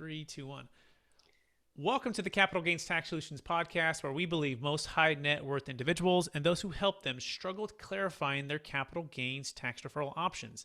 Three, two, one. Welcome to the Capital Gains Tax Solutions podcast, where we believe most high net worth individuals and those who help them struggle with clarifying their capital gains tax deferral options.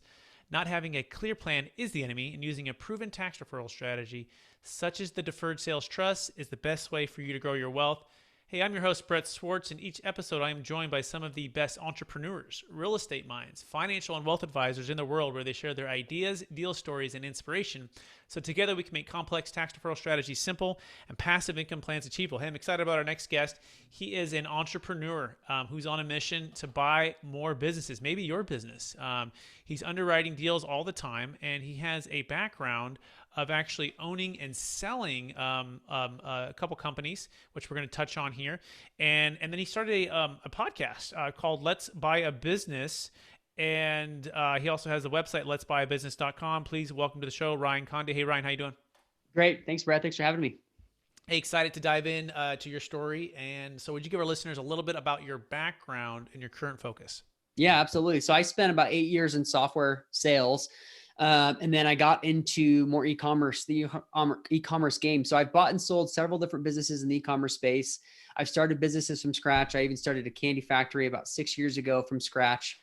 Not having a clear plan is the enemy, and using a proven tax deferral strategy, such as the Deferred Sales Trust, is the best way for you to grow your wealth. Hey, I'm your host, Brett Swartz, and each episode I am joined by some of the best entrepreneurs, real estate minds, financial and wealth advisors in the world, where they share their ideas, deal stories, and inspiration. So together we can make complex tax deferral strategies simple and passive income plans achievable. Hey, I'm excited about our next guest. He is an entrepreneur who's on a mission to buy more businesses, maybe your business. He's underwriting deals all the time, and he has a background of actually owning and selling a couple companies, which we're going to touch on here. And then he started a podcast called Let's Buy a Business. And he also has the website, letsbuyabusiness.com. Please welcome to the show, Ryan Conde. Hey, Ryan, how you doing? Great. Thanks, Brett. Thanks for having me. Hey, excited to dive in to your story. And so would you give our listeners a little bit about your background and your current focus? Yeah, absolutely. So I spent about 8 years in software sales. And then I got into more e-commerce, the e-commerce game. So I've bought and sold several different businesses in the e-commerce space. I've started businesses from scratch. I even started a candy factory about 6 years ago from scratch,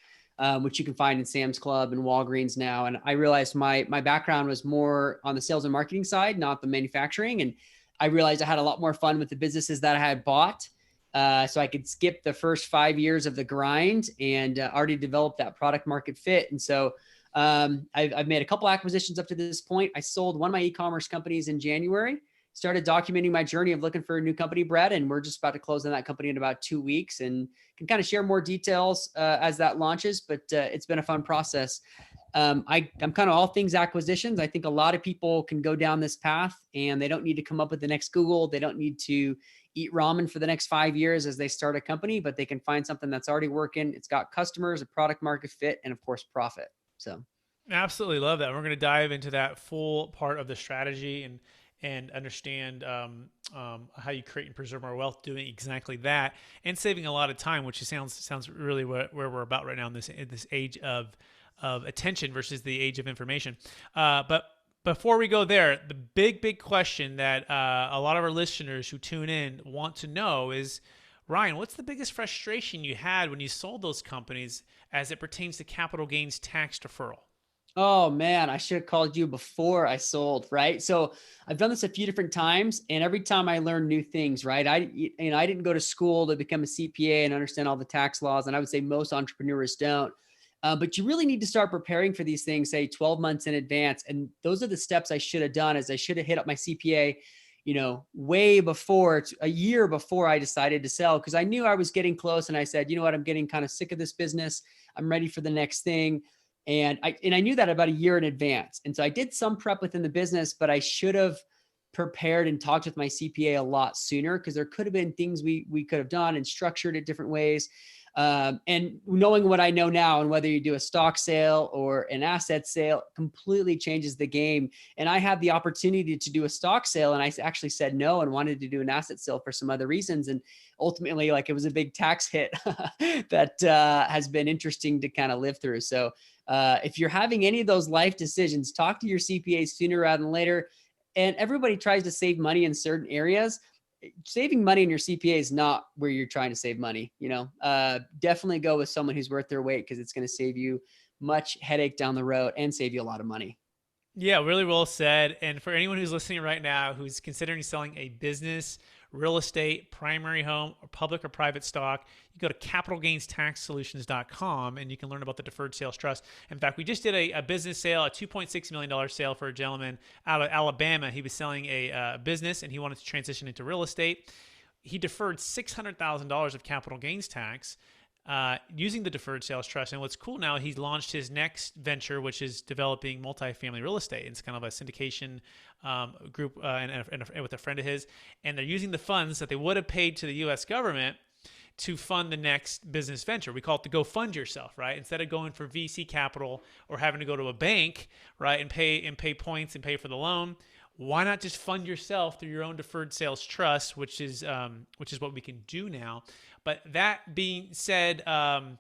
which you can find in Sam's Club and Walgreens now. And I realized my background was more on the sales and marketing side, not the manufacturing. And I realized I had a lot more fun with the businesses that I had bought. So I could skip the first 5 years of the grind and already developed that product market fit. And so I've made a couple acquisitions up to this point. I sold one of my e-commerce companies in January, started documenting my journey of looking for a new company, Brett, and we're just about to close on that company in about 2 weeks and can kind of share more details as that launches, but it's been a fun process. I'm kind of all things acquisitions. I think a lot of people can go down this path and they don't need to come up with the next Google. They don't need to eat ramen for the next 5 years as they start a company, but they can find something that's already working. It's got customers, a product market fit, and of course, profit. So Absolutely love that. We're going to dive into that full part of the strategy and understand how you create and preserve more wealth doing exactly that, and saving a lot of time, which sounds really where we're about right now in this age of attention versus the age of information. But before we go there, the big question that a lot of our listeners who tune in want to know is, Ryan, what's the biggest frustration you had when you sold those companies as it pertains to capital gains tax deferral? Oh man, I should have called you before I sold, right? So I've done this a few different times, and every time I learn new things, right? I didn't go to school to become a CPA and understand all the tax laws, and I would say most entrepreneurs don't. But you really need to start preparing for these things, say 12 months in advance. And those are the steps I should have done. As I should have hit up my CPA, way before, a year before I decided to sell, because I knew I was getting close. And I said, you know what, I'm getting kind of sick of this business. I'm ready for the next thing. And I knew that about a year in advance. And so I did some prep within the business, but I should have prepared and talked with my CPA a lot sooner, because there could have been things we could have done and structured it different ways. And knowing what I know now, and whether you do a stock sale or an asset sale, completely changes the game. And I had the opportunity to do a stock sale, and I actually said no and wanted to do an asset sale for some other reasons. And ultimately, it was a big tax hit that has been interesting to kind of live through. So if you're having any of those life decisions, talk to your CPA sooner rather than later. And everybody tries to save money in certain areas. Saving money in your CPA is not where you're trying to save money. Definitely go with someone who's worth their weight, because it's going to save you much headache down the road and save you a lot of money. Yeah, really well said. And for anyone who's listening right now who's considering selling a business, real estate, primary home, or public or private stock, you go to capitalgainstaxsolutions.com and you can learn about the Deferred Sales Trust. In fact, we just did a business sale, a $2.6 million sale for a gentleman out of Alabama. He was selling a business and he wanted to transition into real estate. He deferred $600,000 of capital gains tax using the Deferred Sales Trust. And what's cool now, he's launched his next venture, which is developing multifamily real estate. It's kind of a syndication group and with a friend of his. And they're using the funds that they would have paid to the U.S. government to fund the next business venture. We call it the go fund yourself, right? Instead of going for VC capital or having to go to a bank, right, and pay points and pay for the loan, why not just fund yourself through your own Deferred Sales Trust, which is what we can do now. But that being said, Ryan,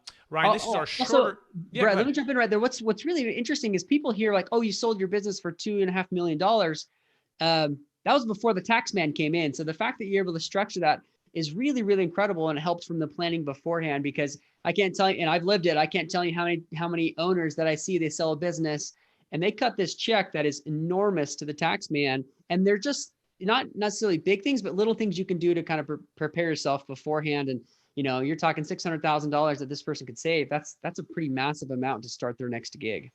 this is our shorter. Also, Brad, let me jump in right there. What's really interesting is people hear like, oh, you sold your business for $2.5 million. That was before the tax man came in. So the fact that you're able to structure that is really, really incredible. And it helps from the planning beforehand, because I can't tell you, and I've lived it. I can't tell you how many owners that I see, they sell a business and they cut this check that is enormous to the tax man. And they're just not necessarily big things, but little things you can do to kind of prepare yourself beforehand. And, you're talking $600,000 that this person could save. That's a pretty massive amount to start their next gig.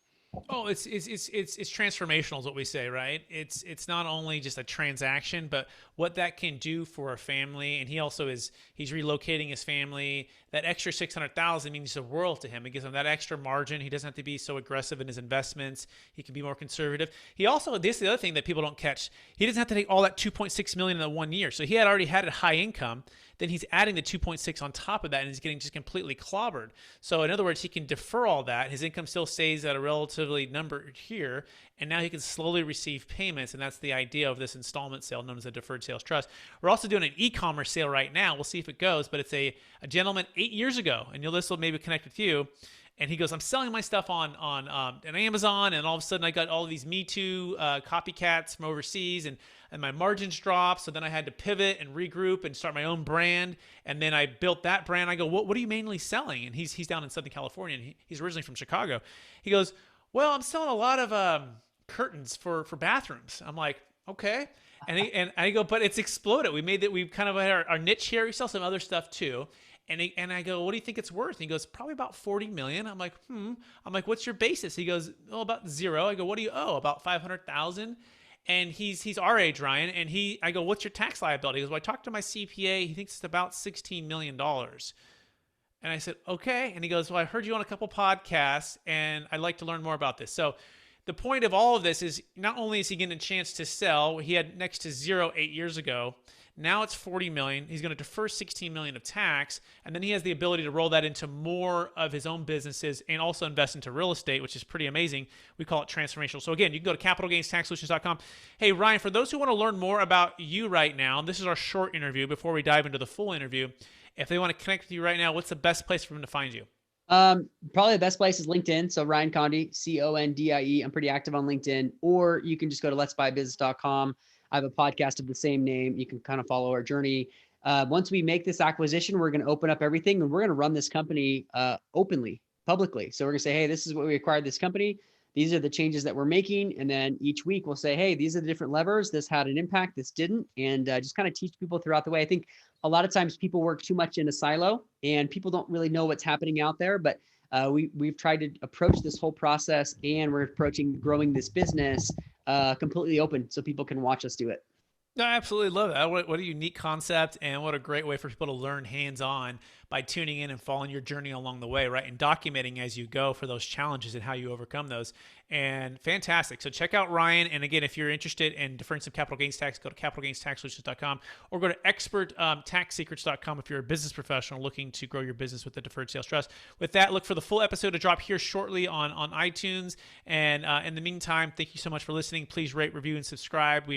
Oh, it's transformational is what we say, right? It's not only just a transaction, but what that can do for a family. And he's relocating his family. That extra 600,000 means the world to him. It gives him that extra margin. He doesn't have to be so aggressive in his investments. He can be more conservative. This is the other thing that people don't catch. He doesn't have to take all that 2.6 million in the 1 year. So he had already had a high income. Then he's adding the 2.6 on top of that, and he's getting just completely clobbered. So in other words, he can defer all that. His income still stays at a relatively number here, and now he can slowly receive payments, and that's the idea of this installment sale known as a deferred sales trust. We're also doing an e-commerce sale right now. We'll see if it goes, but it's a gentleman 8 years ago, and this will maybe connect with you. And he goes, I'm selling my stuff on Amazon, and all of a sudden I got all of these Me Too copycats from overseas, and my margins dropped. So then I had to pivot and regroup and start my own brand. And then I built that brand. I go, what are you mainly selling? And he's down in Southern California, and he's originally from Chicago. He goes, well, I'm selling a lot of curtains for bathrooms. I'm like, okay. And I go, but it's exploded. We've kind of had our niche here. We sell some other stuff too. And I go, what do you think it's worth? And he goes, probably about 40 million. I'm like, I'm like, what's your basis? He goes, oh, about zero. I go, what do you owe? About 500,000. And he's our age, Ryan. And I go, what's your tax liability? He goes, well, I talked to my CPA. He thinks it's about $16 million. And I said, okay. And he goes, well, I heard you on a couple podcasts, and I'd like to learn more about this. So the point of all of this is not only is he getting a chance to sell, he had next to zero 8 years ago. Now it's 40 million. He's going to defer 16 million of tax, and then he has the ability to roll that into more of his own businesses and also invest into real estate, which is pretty amazing. We call it transformational. So again, you can go to capitalgainstaxsolutions.com. Hey, Ryan, for those who want to learn more about you right now, this is our short interview before we dive into the full interview. If they want to connect with you right now, what's the best place for them to find you? Probably the best place is LinkedIn. So Ryan Condie, Condie. I'm pretty active on LinkedIn, or you can just go to letsbuybusiness.com. I have a podcast of the same name. You can kind of follow our journey. Once we make this acquisition, we're going to open up everything, and we're going to run this company openly, publicly. So we're going to say, hey, this is what we acquired this company. These are the changes that we're making. And then each week we'll say, hey, these are the different levers. This had an impact. This didn't. And just kind of teach people throughout the way. I think a lot of times people work too much in a silo, and people don't really know what's happening out there. But we've tried to approach this whole process, and we're approaching growing this business completely open so people can watch us do it. No, I absolutely love that. What a unique concept, and what a great way for people to learn hands-on by tuning in and following your journey along the way, right? And documenting as you go for those challenges and how you overcome those. And fantastic. So check out Ryan. And again, if you're interested in deferring some capital gains tax, go to capitalgainstaxsolutions.com or go to experttaxsecrets.com if you're a business professional looking to grow your business with the deferred sales trust. With that, look for the full episode to drop here shortly on iTunes. And in the meantime, thank you so much for listening. Please rate, review, and subscribe. We